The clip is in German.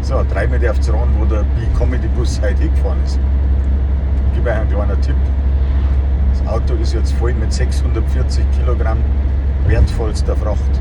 So, 3 Meter aufs Rand, wo der B-Comedy-Bus heute hingefahren ist. Ich gebe euch einen kleinen Tipp. Das Auto ist jetzt voll mit 640 Kilogramm wertvollster Fracht.